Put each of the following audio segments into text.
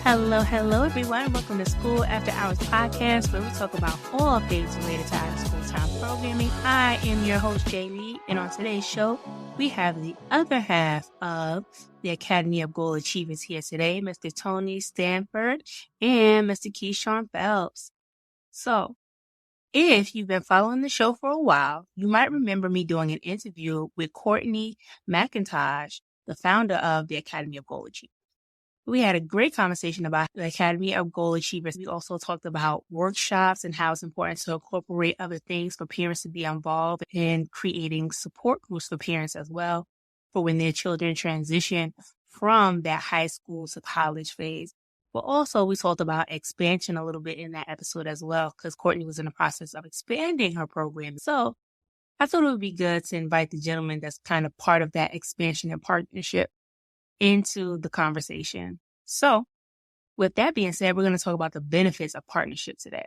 Hello, everyone. Welcome to School After Hours Podcast, where we talk about all things related to our school time programming. I am your host, Jay Lee, and on today's show, we have the other half of the Academy of Goal Achievers here today, Mr. Tony Stanford and Mr. Keyshawn Phelps. So, if you've been following the show for a while, you might remember me doing an interview with Courtnie McIntosh, the founder of the Academy of Goal Achievers. We had a great conversation about the Academy of Goal Achievers. We also talked about workshops and how it's important to incorporate other things for parents to be involved in creating support groups for parents as well for when their children transition from that high school to college phase. But also we talked about expansion a little bit in that episode as well, because Courtnie was in the process of expanding her program. So I thought it would be good to invite the gentleman that's kind of part of that expansion and partnership into the conversation. So with that being said, we're going to talk about the benefits of partnership today.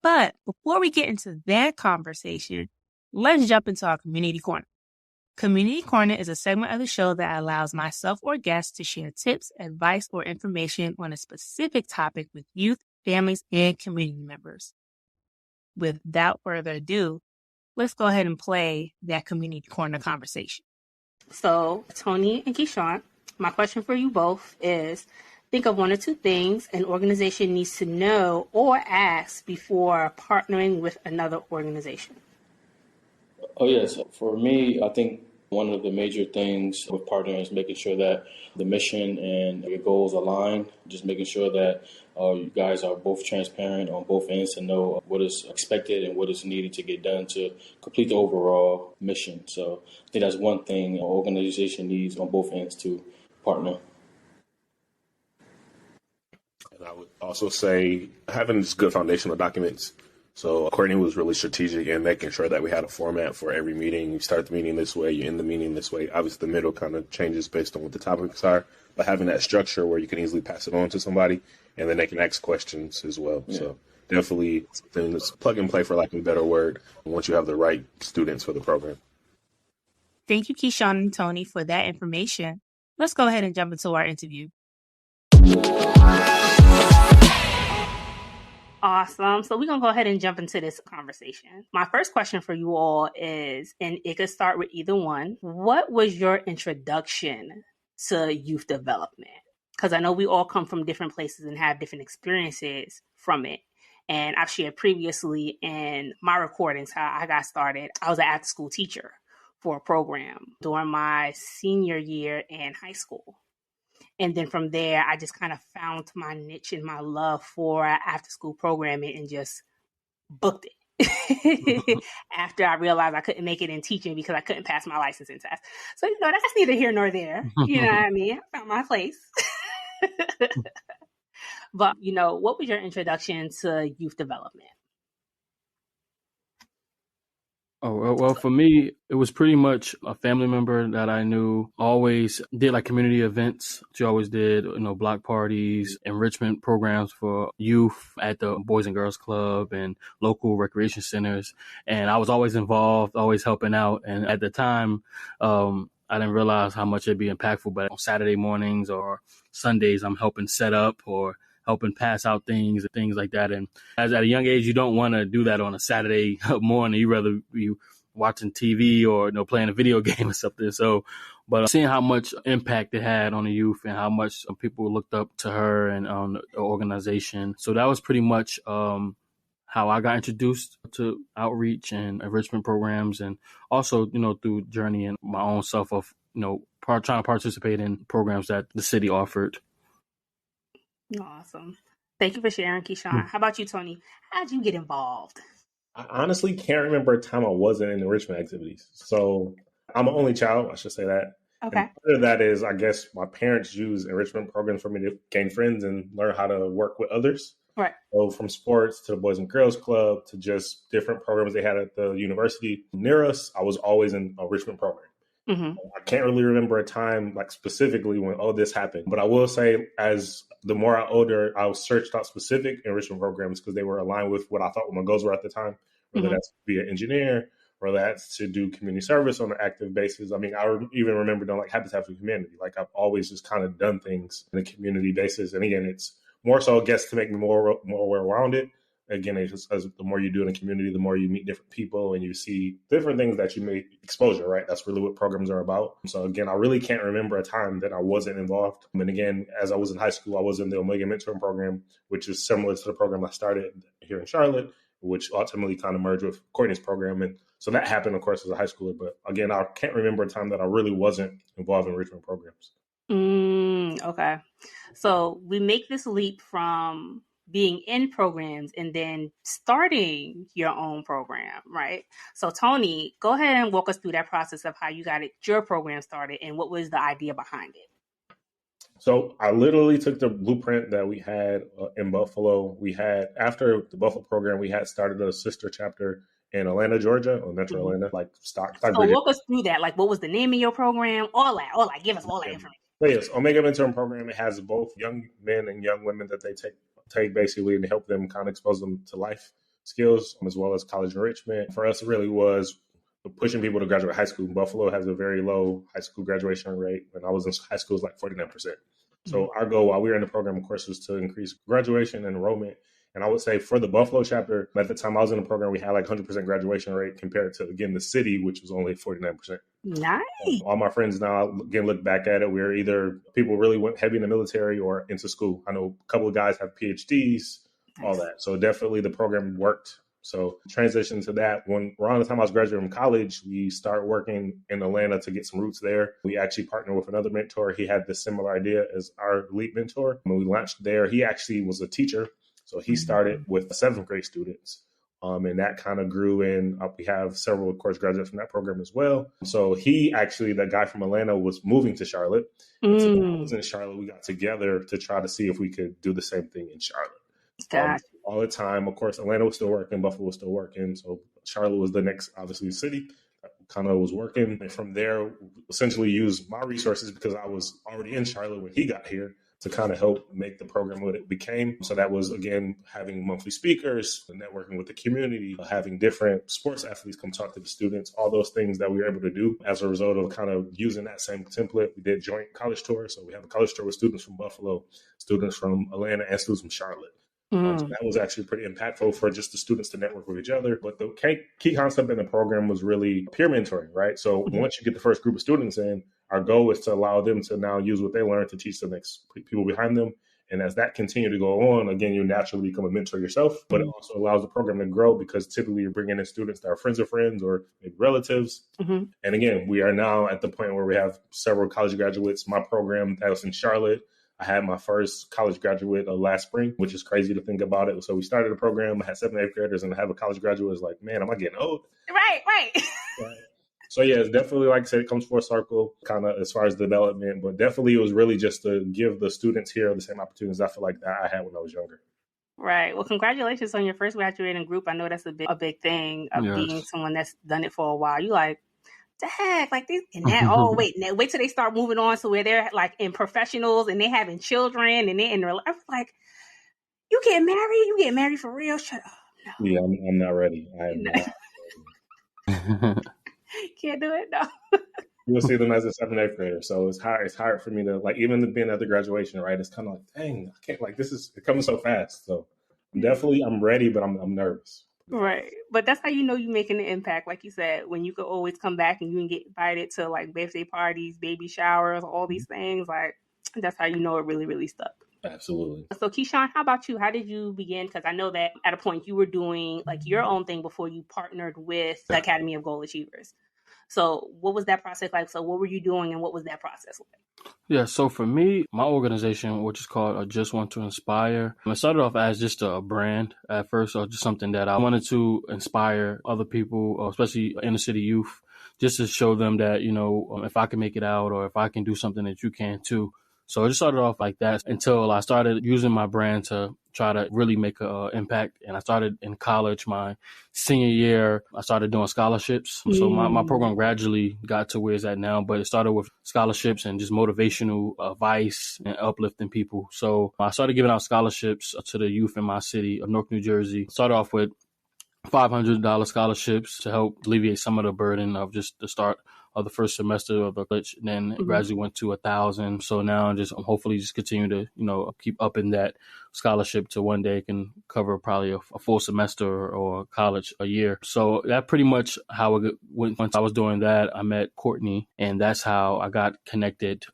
But before we get into that conversation, let's jump into our Community Corner. Community Corner is a segment of the show that allows myself or guests to share tips, advice, or information on a specific topic with youth, families, and community members. Without further ado, let's go ahead and play that Community Corner conversation. So, Tony and Keyshawn, my question for you both is, think of one or two things an organization needs to know or ask before partnering with another organization. Oh, yes. For me, I think one of the major things with partnering is making sure that the mission and your goals align, just making sure that you guys are both transparent on both ends to know what is expected and what is needed to get done to complete the overall mission. So I think that's one thing an organization needs on both ends to partner. And I would also say having this good foundational documents. So Courtnie was really strategic in making sure that we had a format for every meeting. You start the meeting this way, you end the meeting this way. Obviously, the middle kind of changes based on what the topics are, but having that structure where you can easily pass it on to somebody and then they can ask questions as well. Yeah. So definitely something that's plug and play, for lack of a better word, once you have the right students for the program. Thank you, Keyshawn and Tony, for that information. Let's go ahead and jump into our interview. Awesome. So we're going to go ahead and jump into this conversation. My first question for you all is, and it could start with either one, what was your introduction to youth development? Because I know we all come from different places and have different experiences from it. And I've shared previously in my recordings how I got started. I was an after-school teacher for a program during my senior year in high school. And then from there, I just kind of found my niche and my love for after-school programming and just booked it after I realized I couldn't make it in teaching because I couldn't pass my licensing test. So, that's neither here nor there. You know what I mean? I found my place. But, what was your introduction to youth development? Oh, well, for me, it was pretty much a family member that I knew always did like community events. She always did, block parties, enrichment programs for youth at the Boys and Girls Club and local recreation centers. And I was always involved, always helping out. And at the time, I didn't realize how much it'd be impactful. But on Saturday mornings or Sundays, I'm helping set up or helping pass out things and things like that. And as at a young age, you don't want to do that on a Saturday morning. You rather be watching TV or playing a video game or something. So, but seeing how much impact it had on the youth and how much people looked up to her and on the organization. So that was pretty much how I got introduced to outreach and enrichment programs, and also through journey and my own self of trying to participate in programs that the city offered. Awesome. Thank you for sharing, Keyshawn. How about you, Tony? How'd you get involved? I honestly can't remember a time I wasn't in enrichment activities. So I'm an only child, I should say that. Okay. And part of that is, I guess, my parents use enrichment programs for me to gain friends and learn how to work with others. Right. So from sports to the Boys and Girls Club to just different programs they had at the university near us, I was always in a enrichment program. Mm-hmm. I can't really remember a time like specifically when all this happened, but I will say as the more I older, I searched out specific enrichment programs because they were aligned with what I thought my goals were at the time, whether that's to be an engineer or that's to do community service on an active basis. I mean, I even remember doing like Habitat for Humanity. Like I've always just kind of done things on a community basis. And again, it's more so, I guess, to make me more well-rounded. Again, it's just, as the more you do in a community, the more you meet different people and you see different things that you make exposure, right? That's really what programs are about. So again, I really can't remember a time that I wasn't involved. And again, as I was in high school, I was in the Omega Mentoring Program, which is similar to the program I started here in Charlotte, which ultimately kind of merged with Courtney's program. And so that happened, of course, as a high schooler. But again, I can't remember a time that I really wasn't involved in enrichment programs. Okay. So we make this leap from being in programs and then starting your own program, right? So Tony, go ahead and walk us through that process of how you got your program started and what was the idea behind it. So I literally took the blueprint that we had in Buffalo. We had, after the Buffalo program, we had started a sister chapter in Atlanta, Georgia, or Metro Atlanta, like Stock. So walk us through that. Like, what was the name of your program? All that. Give us all that information. But yes, Omega Mentoring Program, it has both young men and young women that they take basically and help them kind of expose them to life skills as well as college enrichment. For us, it really was pushing people to graduate high school. Buffalo has a very low high school graduation rate. When I was in high school, it was like 49%. So our goal while we were in the program, of course, was to increase graduation and enrollment. And I would say for the Buffalo chapter, at the time I was in the program, we had like 100% graduation rate compared to, again, the city, which was only 49%. Nice. All my friends now, again, look back at it, we're either people really went heavy in the military or into school. I know a couple of guys have PhDs, all that. So definitely the program worked. So transition to that. When around the time I was graduating from college, we started working in Atlanta to get some roots there. We actually partnered with another mentor. He had this similar idea as our lead mentor. When we launched there, he actually was a teacher. So he started with 7th grade students. And that kind of grew in. We have several, of course, graduates from that program as well. So he actually, that guy from Atlanta, was moving to Charlotte. So when I was in Charlotte, we got together to try to see if we could do the same thing in Charlotte. All the time. Of course, Atlanta was still working. Buffalo was still working. So Charlotte was the next, obviously, city that kind of was working. And from there, essentially used my resources because I was already in Charlotte when he got here to kind of help make the program what it became. So that was, again, having monthly speakers, networking with the community, having different sports athletes come talk to the students, all those things that we were able to do as a result of kind of using that same template. We did joint college tours. So we have a college tour with students from Buffalo, students from Atlanta, and students from Charlotte. So that was actually pretty impactful for just the students to network with each other. But the key concept in the program was really peer mentoring, right? So once you get the first group of students in, our goal is to allow them to now use what they learned to teach the next people behind them. And as that continues to go on, again, you naturally become a mentor yourself, but it also allows the program to grow because typically you're bringing in students that are friends of friends or maybe relatives. And again, we are now at the point where we have several college graduates. My program that was in Charlotte, I had my first college graduate last spring, which is crazy to think about it. So we started a program. I had 7th and 8th graders, and I have a college graduate. It's like, man, am I getting old? Right. So yeah, it's definitely, like I said, it comes full circle, kind of as far as development. But definitely, it was really just to give the students here the same opportunities I feel like that I had when I was younger. Right. Well, congratulations on your first graduating group. I know that's a big thing of being someone that's done it for a while. You like, the heck, like this and that. Wait till they start moving on to where they're like in professionals and they having children and they in their life. Like, you get married? You get married for real? Shut up. No. Yeah, I'm not ready. I am not. Can't do it. No. You'll see them as a 7th and 8th grader. So it's hard for me to, like, even being at the graduation, right? It's kind of like, dang, I can't, like, it comes so fast. So I'm ready, but I'm nervous. Right. But that's how you know you're making an impact. Like you said, when you could always come back and you can get invited to like birthday parties, baby showers, all these things. Like, that's how you know it really, really stuck. Absolutely. So Keyshawn, how about you? How did you begin? Because I know that at a point you were doing like your own thing before you partnered with the Academy of Goal Achievers. So what was that process like? So what were you doing and what was that process like? Yeah, so for me, my organization, which is called Just Want to Inspire, it started off as just a brand at first, or just something that I wanted to inspire other people, especially inner city youth, just to show them that, if I can make it out or if I can do something that you can too. So it just started off like that until I started using my brand to try to really make an impact. And I started in college, my senior year, I started doing scholarships. So my program gradually got to where it's at now, but it started with scholarships and just motivational advice and uplifting people. So I started giving out scholarships to the youth in my city of Newark, New Jersey. Started off with $500 scholarships to help alleviate some of the burden of just the start of the first semester of the college. And then gradually went to 1,000. So now just hopefully just continue to, keep upping that scholarship to one day can cover probably a full semester or college a year. So that pretty much how it went. Once I was doing that, I met Courtney, and that's how I got connected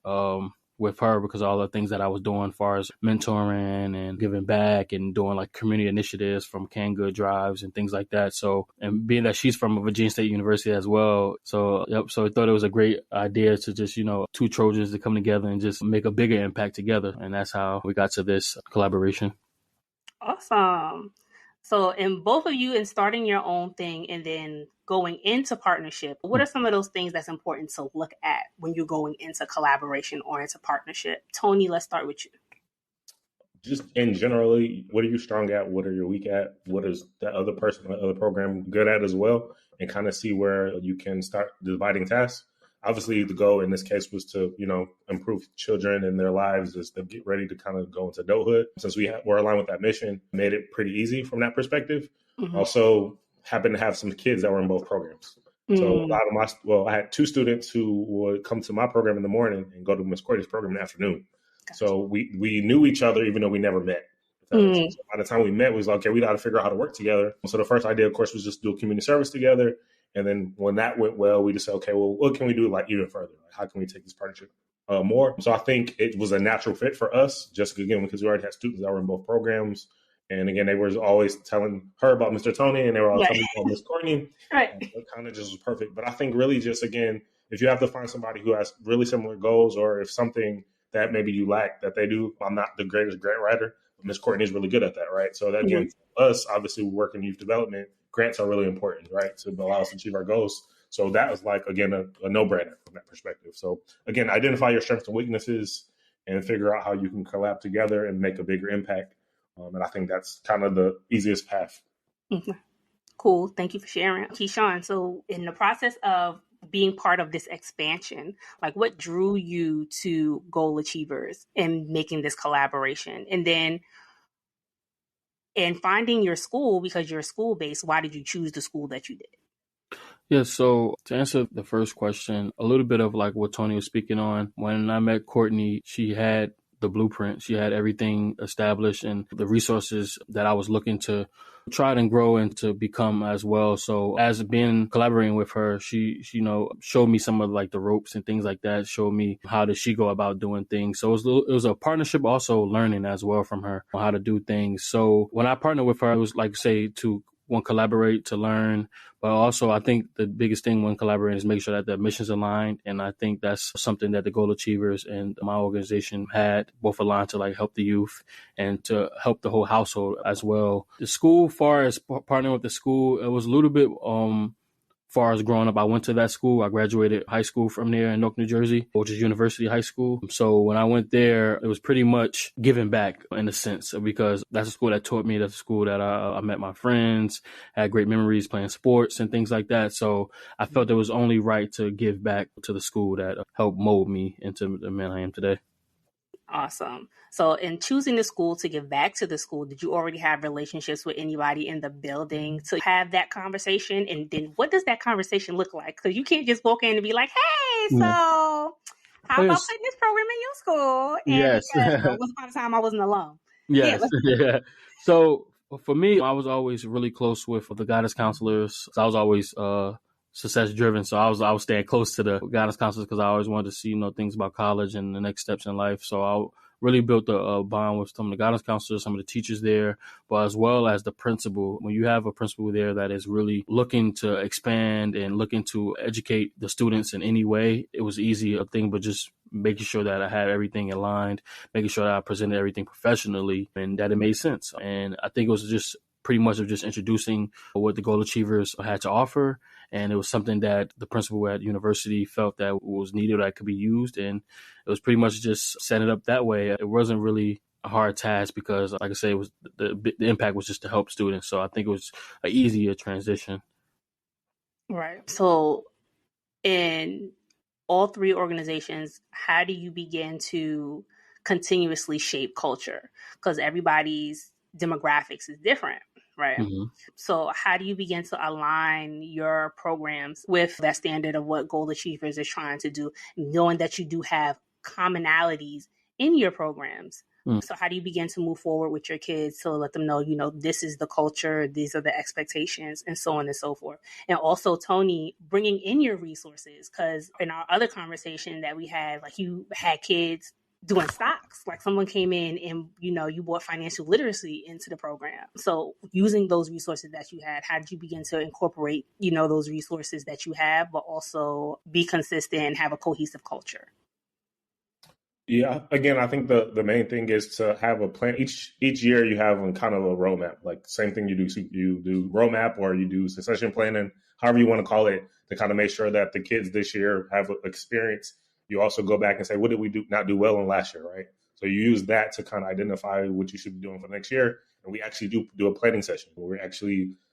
with her, because all the things that I was doing as far as mentoring and giving back and doing like community initiatives from canned good drives and things like that. So, and being that she's from Virginia State University as well. So, so I thought it was a great idea to just, two Trojans to come together and just make a bigger impact together. And that's how we got to this collaboration. Awesome. So in both of you, in starting your own thing and then going into partnership, what are some of those things that's important to look at when you're going into collaboration or into partnership? Tony, let's start with you. Just in generally, what are you strong at? What are you weak at? What is that other person, the other program good at as well? And kind of see where you can start dividing tasks. Obviously, the goal in this case was to, improve children and their lives as they get ready to kind of go into adulthood. Since we're aligned with that mission, made it pretty easy from that perspective. Also, happened to have some kids that were in both programs. So a lot of I had two students who would come to my program in the morning and go to Miss Courtney's program in the afternoon. Gotcha. So we knew each other even though we never met. So by the time we met, we was like, okay, we got to figure out how to work together. So the first idea, of course, was just do a community service together. And then when that went well, we just said, okay, well, what can we do like even further? Like, how can we take this partnership more? So I think it was a natural fit for us, just again, because we already had students that were in both programs. And again, they were always telling her about Mr. Tony and they were all telling me about Miss Courtney. Right. It kind of just was perfect. But I think really just, again, if you have to find somebody who has really similar goals, or if something that maybe you lack that they do, I'm not the greatest grant writer, but Miss Courtney is really good at that, right? So that, again, for us, obviously, we work in youth development. Grants are really important, right, to allow us to achieve our goals. So that was like, again, a no-brainer from that perspective. So again, identify your strengths and weaknesses and figure out how you can collab together and make a bigger impact. And I think that's kind of the easiest path. Cool. Thank you for sharing. Keyshawn, so in the process of being part of this expansion, like what drew you to Goal Achievers and making this collaboration? And then in finding your school, because you're school-based, why did you choose the school that you did? Yeah, so to answer the first question, a little bit of like what Tony was speaking on. When I met Courtney, she had the blueprint. She had everything established and the resources that I was looking to try and grow and to become as well. So as being collaborating with her, she showed me some of like the ropes and things like that, showed me how does she go about doing things. So it was a partnership, also learning as well from her on how to do things. So when I partnered with her, it was like, say, to collaborate, to learn, but also I think the biggest thing when collaborating is make sure that the mission's aligned. And I think that's something that the Goal Achievers and my organization had both aligned to like help the youth and to help the whole household as well. The school, far as partnering with the school, it was a little bit far as growing up, I went to that school. I graduated high school from there in Newark, New Jersey, which is University High School. So when I went there, it was pretty much giving back in a sense, because that's a school that taught me. That's a school that I met my friends, had great memories playing sports and things like that. So I felt it was only right to give back to the school that helped mold me into the man I am today. Awesome. So in choosing the school to give back to the school, did you already have relationships with anybody in the building to have that conversation? And then what does that conversation look like? Because you can't just walk in and be like, hey, so how about putting this program in your school? And yes. Once upon a time, I was an alum. Yes. Yeah. So for me, I was always really close with the guidance counselors. I was always success driven. So I was staying close to the guidance counselors because I always wanted to see, things about college and the next steps in life. So I really built a bond with some of the guidance counselors, some of the teachers there, but as well as the principal. When you have a principal there that is really looking to expand and looking to educate the students in any way, it was easy a thing, but just making sure that I had everything aligned, making sure that I presented everything professionally and that it made sense. And I think it was just pretty much of just introducing what the Goal Achievers had to offer. And it was something that the principal at university felt that was needed, that could be used. And it was pretty much just setting it up that way. It wasn't really a hard task because, like I say, it was the impact was just to help students. So I think it was an easier transition. Right. So in all three organizations, how do you begin to continuously shape culture? Because everybody's demographics is different. right? Mm-hmm. So how do you begin to align your programs with that standard of what Goal Achievers is trying to do, knowing that you do have commonalities in your programs? So how do you begin to move forward with your kids to let them know, this is the culture, these are the expectations, and so on and so forth. And also, Tony, bringing in your resources, because in our other conversation that we had, like you had kids doing stocks, like someone came in and, you brought financial literacy into the program. So using those resources that you had, how did you begin to incorporate, those resources that you have, but also be consistent and have a cohesive culture? Yeah, again, I think the main thing is to have a plan. Each year you have kind of a roadmap, like same thing you do roadmap or you do succession planning, however you want to call it, to kind of make sure that the kids this year have experience. You also go back and say, what did we not do well in last year, right? So you use that to kind of identify what you should be doing for next year. And we actually do a planning session where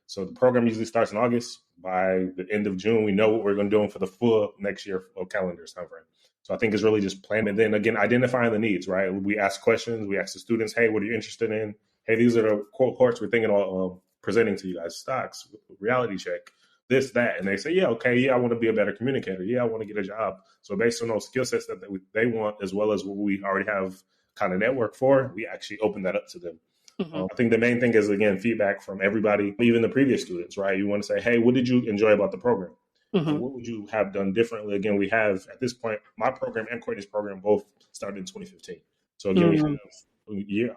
so the program usually starts in August. By the end of June, we know what we're going to do for the full next year calendar timeframe. So I think it's really just planning. And then again, identifying the needs, right? We ask questions. We ask the students, hey, what are you interested in? Hey, these are the cohorts we're thinking of presenting to you guys. Stocks, reality check, this, that. And they say, yeah, okay, yeah, I want to be a better communicator. Yeah, I want to get a job. So based on those skill sets that they want, as well as what we already have kind of network for, we actually open that up to them. Mm-hmm. I think the main thing is, again, feedback from everybody, even the previous students, right? You want to say, hey, what did you enjoy about the program? Mm-hmm. What would you have done differently? Again, we have, at this point, my program and Courtney's program both started in 2015. So again, we have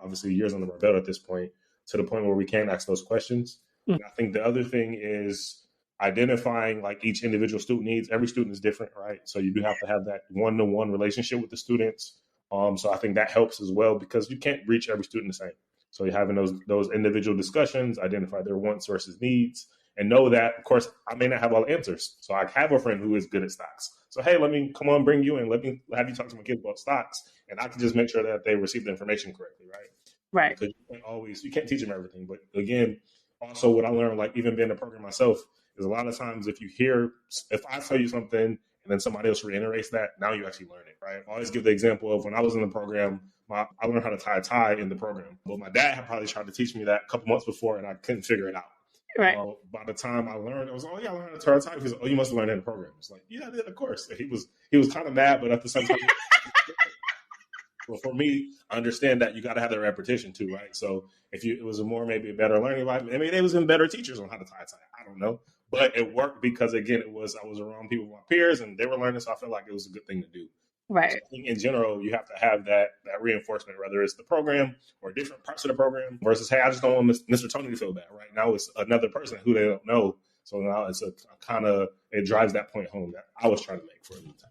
obviously years under our belt at this point, to the point where we can ask those questions. Mm-hmm. And I think the other thing is identifying like each individual student needs. Every student is different, right? So you do have to have that one-to-one relationship with the students. So I think that helps as well, because you can't reach every student the same. So you're having those individual discussions, identify their wants versus needs, and know that, of course, I may not have all the answers. So I have a friend who is good at stocks. So, hey, let me bring you in. Let me have you talk to my kids about stocks. And I can just make sure that they receive the information correctly, right? Right. Because you can't teach them everything. But again, also what I learned, like even being a program myself, is a lot of times if I tell you something and then somebody else reiterates that, now you actually learn it, right? I always give the example of when I was in the program, I learned how to tie a tie in the program. But my dad had probably tried to teach me that a couple months before, and I couldn't figure it out. Right. By the time I learned, I was, I learned how to tie a tie. He was, you must have learned it in the program. It's like, yeah, I did, of course. And he was kind of mad, but at the same time, well, for me, I understand that you got to have the repetition too, right? So if it was maybe a better learning environment, maybe there was even better teachers on how to tie a tie. I don't know, but it worked because again, I was around people, my peers, and they were learning, so I felt like it was a good thing to do. Right. So I think in general, you have to have that reinforcement, whether it's the program or different parts of the program versus, hey, I just don't want Mr. Tony to feel bad. Right now, it's another person who they don't know. So now it's it drives that point home that I was trying to make for a long time.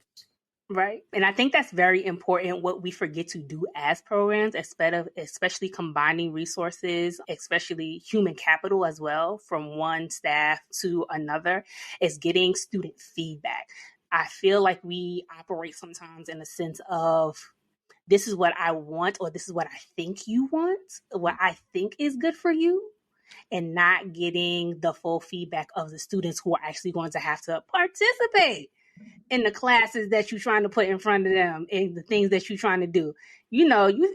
Right. And I think that's very important, what we forget to do as programs, especially combining resources, especially human capital as well, from one staff to another, is getting student feedback. I feel like we operate sometimes in a sense of, this is what I want, or this is what I think you want, what I think is good for you, and not getting the full feedback of the students who are actually going to have to participate in the classes that you're trying to put in front of them and the things that you're trying to do. You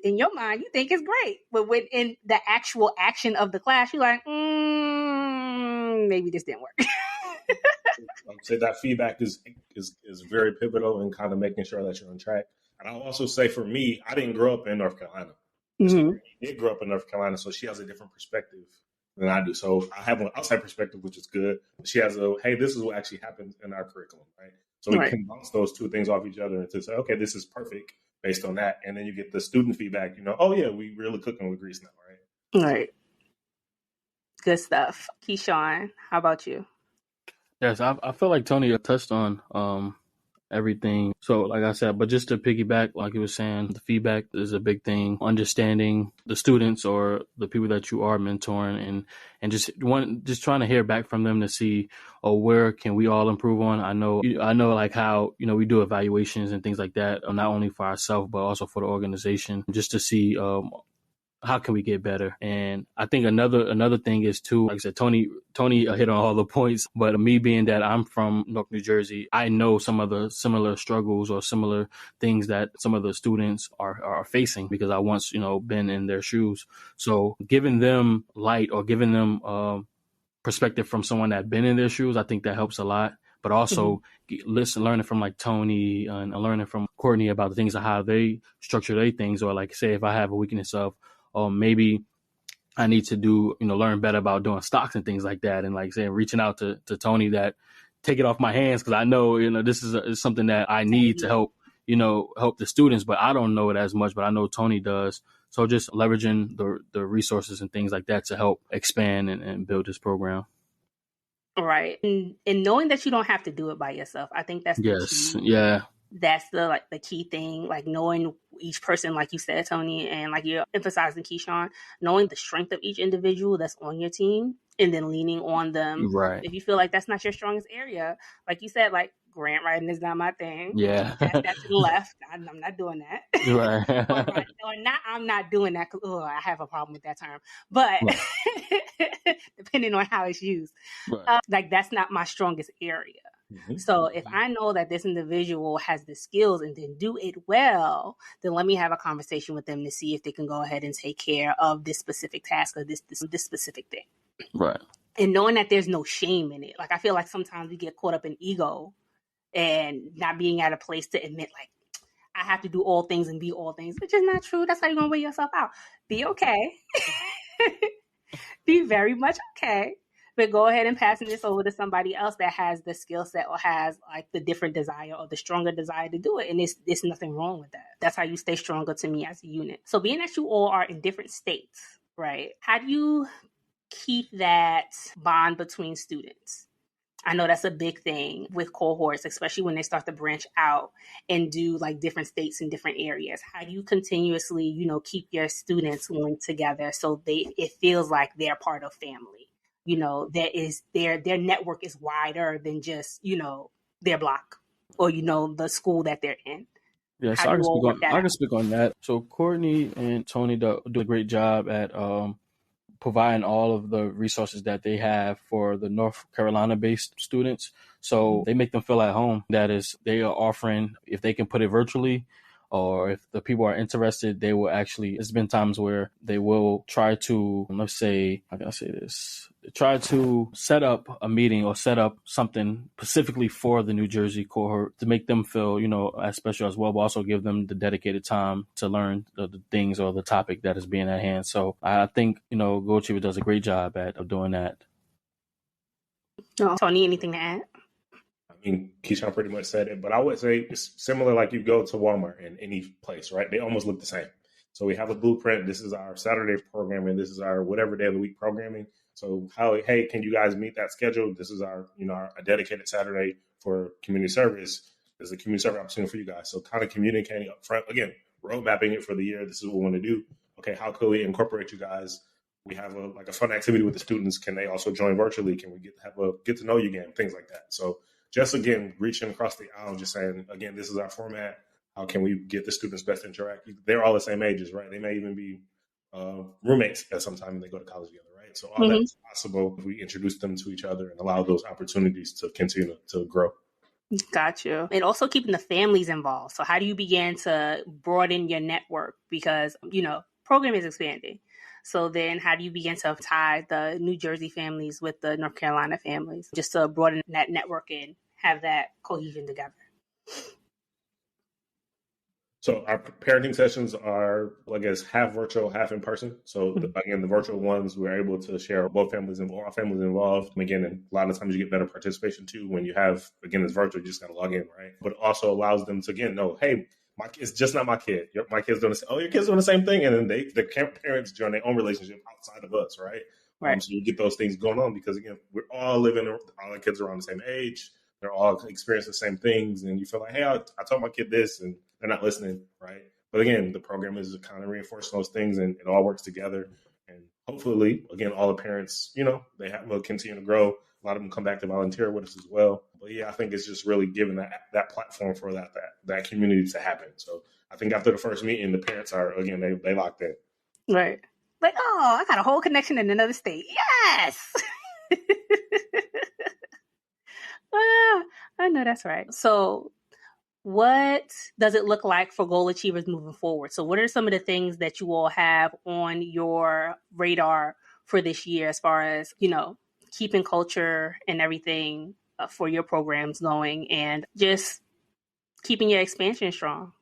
in your mind, you think it's great, but when in the actual action of the class, you're like, maybe this didn't work. I would say that feedback is very pivotal in kind of making sure that you're on track. And I'll also say for me, I didn't grow up in North Carolina. Mm-hmm. She did grow up in North Carolina, so she has a different perspective than I do. So I have an outside perspective, which is good. She has hey, this is what actually happens in our curriculum, right? So we can bounce those two things off each other and to say, okay, this is perfect based on that. And then you get the student feedback, oh yeah, we really cooking with grease now, right? Right. Good stuff. Keyshawn, how about you? Yes, I feel like Tony touched on everything. So like I said, but just to piggyback, like he was saying, the feedback is a big thing. Understanding the students or the people that you are mentoring and just trying to hear back from them to see, where can we all improve on? I know like how, we do evaluations and things like that, not only for ourselves, but also for the organization, just to see, how can we get better? And I think another thing is too, like I said, Tony hit on all the points, but me being that I'm from Newark, New Jersey, I know some of the similar struggles or similar things that some of the students are facing because I once, been in their shoes. So giving them light or giving them perspective from someone that been in their shoes, I think that helps a lot. But also learning from like Tony and learning from Courtney about the things of how they structure their things, or like say if I have a weakness of, maybe I need to do, learn better about doing stocks and things like that. And like saying, reaching out to Tony that take it off my hands. Cause I know, this is something that I need to help, help the students, but I don't know it as much, but I know Tony does. So just leveraging the resources and things like that to help expand and build this program. Right. And knowing that you don't have to do it by yourself. I think that's the key. Yeah. That's the key thing, like knowing each person, like you said, Tony, and like you're emphasizing, Keyshawn, knowing the strength of each individual that's on your team and then leaning on them. Right. If you feel like that's not your strongest area, like you said, like grant writing is not my thing. Yeah. That's to the left. I'm not doing that. Right. I'm not doing that because I have a problem with that term. But depending on how it's used, like that's not my strongest area. So if I know that this individual has the skills and then do it well, then let me have a conversation with them to see if they can go ahead and take care of this specific task or this specific thing. Right. And knowing that there's no shame in it. Like I feel like sometimes we get caught up in ego and not being at a place to admit like, I have to do all things and be all things, which is not true. That's how you're going to wear yourself out. Be okay. Be very much okay. But go ahead and passing this over to somebody else that has the skill set or has like the different desire or the stronger desire to do it. And there's nothing wrong with that. That's how you stay stronger to me as a unit. So being that you all are in different states, right? How do you keep that bond between students? I know that's a big thing with cohorts, especially when they start to branch out and do like different states and different areas. How do you continuously, keep your students linked together so it feels like they're part of family? Their network is wider than just, their block or, the school that they're in. Yeah, so I can speak on that. So Courtney and Tony do a great job at providing all of the resources that they have for the North Carolina-based students. So they make them feel at home. That is, they are offering, if they can put it virtually, or if the people are interested, they will actually, there's been times where they will try to, let's say, how can I say this? Try to set up a meeting or set up something specifically for the New Jersey cohort to make them feel, as special as well, but also give them the dedicated time to learn the things or the topic that is being at hand. So I think, Go Chiva does a great job of doing that. Tony, anything to add? I mean, Keyshawn pretty much said it, but I would say it's similar like you go to Walmart in any place, right? They almost look the same. So we have a blueprint. This is our Saturday programming. This is our whatever day of the week programming. So hey, can you guys meet that schedule? This is our, a dedicated Saturday for community service. There's a community service opportunity for you guys. So kind of communicating up front, again, road mapping it for the year. This is what we want to do. Okay, how could we incorporate you guys? We have a fun activity with the students. Can they also join virtually? Can we have a get to know you game? Things like that. So just, again, reaching across the aisle, just saying, again, this is our format. How can we get the students best to interact? They're all the same ages, right? They may even be roommates at some time when they go to college together, right? So all that's possible if we introduce them to each other and allow those opportunities to continue to grow. Got you. And also keeping the families involved. So how do you begin to broaden your network? Because, program is expanding. So then how do you begin to tie the New Jersey families with the North Carolina families just to broaden that network and have that cohesion together? So our parenting sessions are, I guess, half virtual, half in person. So again, the virtual ones, we're able to share both families and all families involved. And again, a lot of times you get better participation too when you have, again, it's virtual, you just got to log in, right? But it also allows them to, again, know, hey, it's just not my kid. My kid's doing the same. Oh, your kid's doing the same thing. And then the parents join their own relationship outside of us, right? Right. So you get those things going on because, again, we're all living, all the kids are around the same age. They're all experiencing the same things. And you feel like, hey, I told my kid this and they're not listening, right? But again, the program is kind of reinforcing those things and it all works together. And hopefully, again, all the parents, will continue to grow. A lot of them come back to volunteer with us as well. But yeah, I think it's just really giving that platform for that community to happen. So I think after the first meeting, the parents are, again, they locked in. Right. Like, oh, I got a whole connection in another state. Yes. I know that's right. So what does it look like for goal achievers moving forward? So what are some of the things that you all have on your radar for this year as far as, keeping culture and everything for your programs going and just keeping your expansion strong?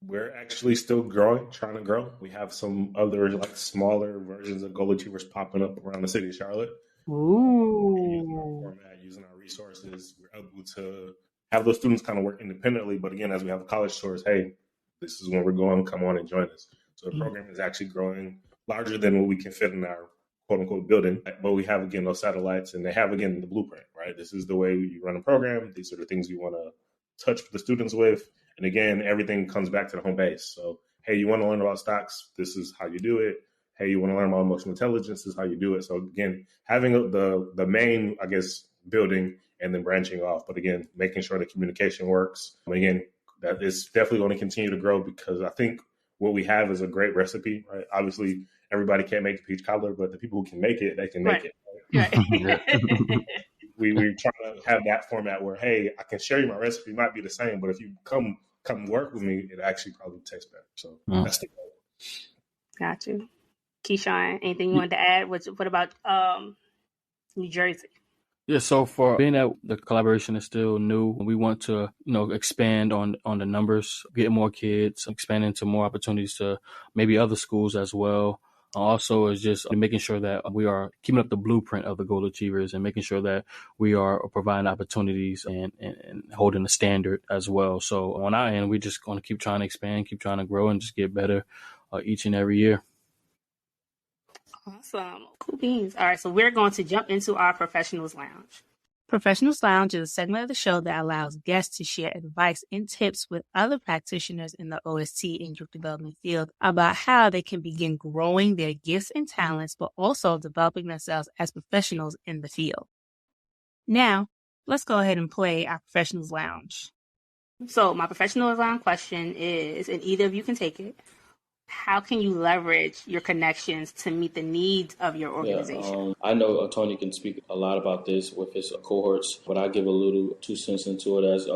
We're actually still growing, trying to grow. We have some other like smaller versions of Goal Achievers popping up around the city of Charlotte. Using our format, using our resources, we're able to have those students kind of work independently. But again, as we have a college source, hey, this is where we're going. Come on and join us. So the program is actually growing larger than what we can fit in our quote unquote building. But we have, again, those satellites, and they have, again, the blueprint, right? This is the way you run a program. These are the things you want to touch the students with. And again, everything comes back to the home base. So, hey, you want to learn about stocks? This is how you do it. Hey, you want to learn about emotional intelligence? This is how you do it. So again, having the main, I guess, building and then branching off. But again, making sure the communication works. And again, that is definitely going to continue to grow because I think what we have is a great recipe, right? Obviously, everybody can't make a peach cobbler, but the people who can make it, they can make it. Right? We're trying to have that format where, hey, I can share you my recipe. It might be the same, but if you come work with me, it actually probably tastes better. So that's the goal. Got you. Keyshawn, anything you wanted to add? What about New Jersey? Yeah, so for being that the collaboration is still new, we want to, expand on the numbers, get more kids, expand into more opportunities to maybe other schools as well. Also is just making sure that we are keeping up the blueprint of the Goal Achievers and making sure that we are providing opportunities and holding the standard as well. So on our end, we're just going to keep trying to expand, keep trying to grow and just get better each and every year. Awesome. Cool beans. All right, so we're going to jump into our Professionals Lounge. Professionals Lounge is a segment of the show that allows guests to share advice and tips with other practitioners in the OST and youth development field about how they can begin growing their gifts and talents, but also developing themselves as professionals in the field. Now, let's go ahead and play our Professionals Lounge. So my Professionals Lounge question is, and either of you can take it, how can you leverage your connections to meet the needs of your organization? I know Tony can speak a lot about this with his cohorts, but I give a little 2 cents into it as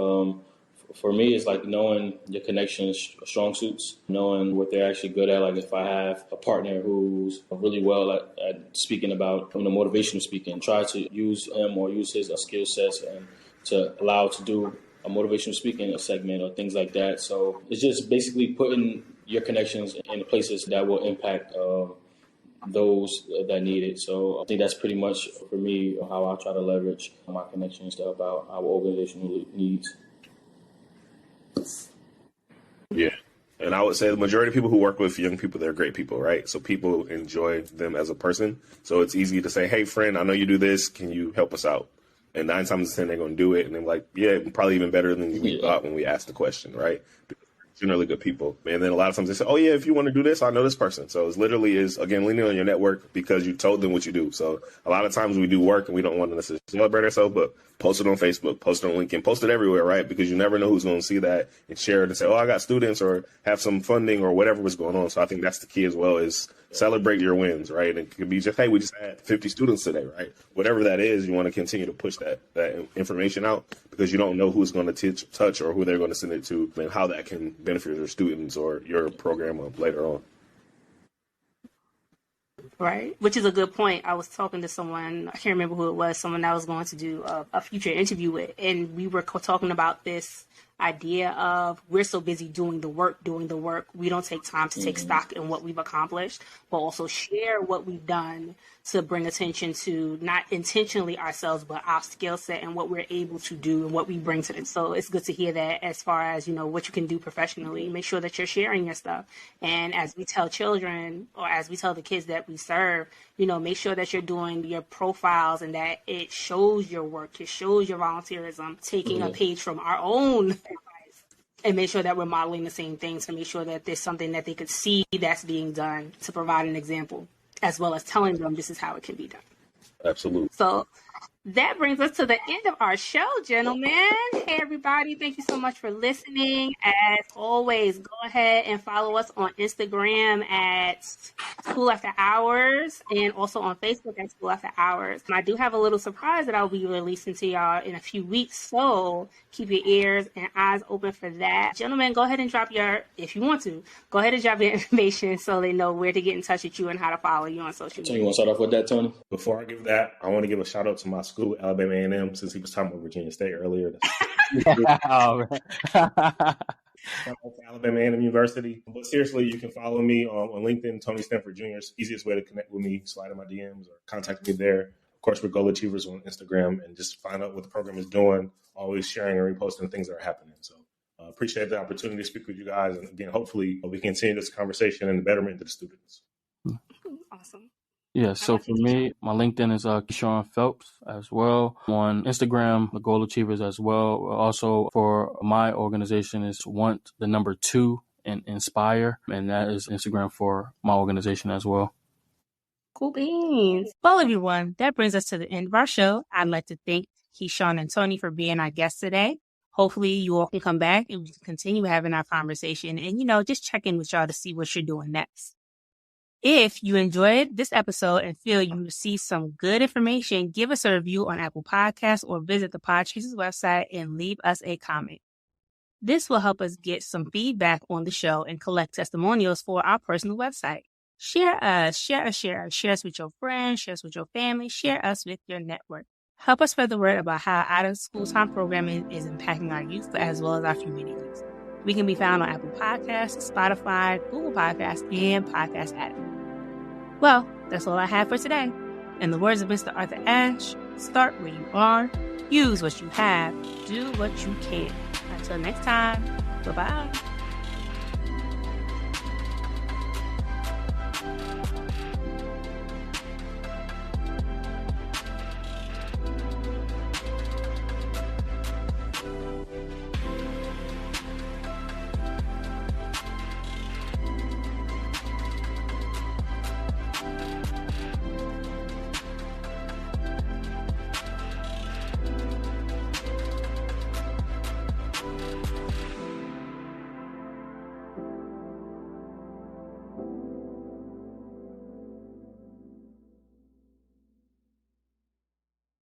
for me, it's like knowing your connections, strong suits, knowing what they're actually good at. Like if I have a partner who's really well at speaking about motivational speaking, try to use him or use his skill sets and to allow to do a motivational speaking segment or things like that. So it's just basically putting your connections in places that will impact those that need it. So I think that's pretty much for me how I try to leverage my connections to help out our organizational needs. Yeah. And I would say the majority of people who work with young people, they're great people, right? So people enjoy them as a person. So it's easy to say, hey, friend, I know you do this. Can you help us out? And 9 times out of 10, they're going to do it. And they're like, yeah, probably even better than we thought when we asked the question, right? Generally good people. And then a lot of times they say, oh, yeah, if you want to do this, I know this person. So it literally is, again, leaning on your network because you told them what you do. So a lot of times we do work and we don't want to necessarily celebrate ourselves, but post it on Facebook, post it on LinkedIn, post it everywhere, right? Because you never know who's going to see that and share it and say, oh, I got students or have some funding or whatever was going on. So I think that's the key as well is celebrate your wins, right? And it could be just, hey, we just had 50 students today, right? Whatever that is, you want to continue to push that information out because you don't know who's going to touch or who they're going to send it to and how that can benefit their students or your program later on. Right, which is a good point. I was talking to someone, I can't remember who it was, someone I was going to do a future interview with, and we were talking about this idea of we're so busy doing the work, we don't take time to take stock in what we've accomplished, but also share what we've done to bring attention to not intentionally ourselves, but our skill set and what we're able to do and what we bring to them. So it's good to hear that as far as, what you can do professionally, make sure that you're sharing your stuff. And as we tell children or as we tell the kids that we serve, make sure that you're doing your profiles and that it shows your work, it shows your volunteerism, taking a page from our own advice and make sure that we're modeling the same things to make sure that there's something that they could see that's being done to provide an example, as well as telling them this is how it can be done. Absolutely. So That brings us to the end of our show, gentlemen. Hey, everybody. Thank you so much for listening. As always, go ahead and follow us on Instagram at School After Hours and also on Facebook at School After Hours. I do have a little surprise that I'll be releasing to y'all in a few weeks, so keep your ears and eyes open for that. Gentlemen, go ahead and if you want to, go ahead and drop your information so they know where to get in touch with you and how to follow you on social media. So you want to start off with that, Tony? Before I give that, I want to give a shout out to my school, Alabama A&M, since he was talking about Virginia State earlier. Oh, man. Shout out to Alabama A&M University. But seriously, you can follow me on LinkedIn, Tony Stanford Jr. It's the easiest way to connect with me. Slide in my DMs or contact me there. Of course, we're Goal Achievers on Instagram, and just find out what the program is doing. Always sharing and reposting things that are happening. So appreciate the opportunity to speak with you guys. And again, hopefully we can continue this conversation and the betterment to the students. Awesome. Yeah, so for me, my LinkedIn is Keyshawn Phelps as well. On Instagram, the Goal Achievers as well. Also, for my organization is Want the number 2 and Inspire, and that is Instagram for my organization as well. Cool beans. Well, everyone, that brings us to the end of our show. I'd like to thank Keyshawn and Tony for being our guests today. Hopefully you all can come back and we can continue having our conversation and, just check in with y'all to see what you're doing next. If you enjoyed this episode and feel you received some good information, give us a review on Apple Podcasts or visit the Podchasers website and leave us a comment. This will help us get some feedback on the show and collect testimonials for our personal website. Share us with your friends, share us with your family, share us with your network. Help us spread the word about how out-of-school time programming is impacting our youth as well as our communities. We can be found on Apple Podcasts, Spotify, Google Podcasts, and Podcast Addict. Well, that's all I have for today. In the words of Mr. Arthur Ashe, start where you are, use what you have, do what you can. Until next time, bye-bye.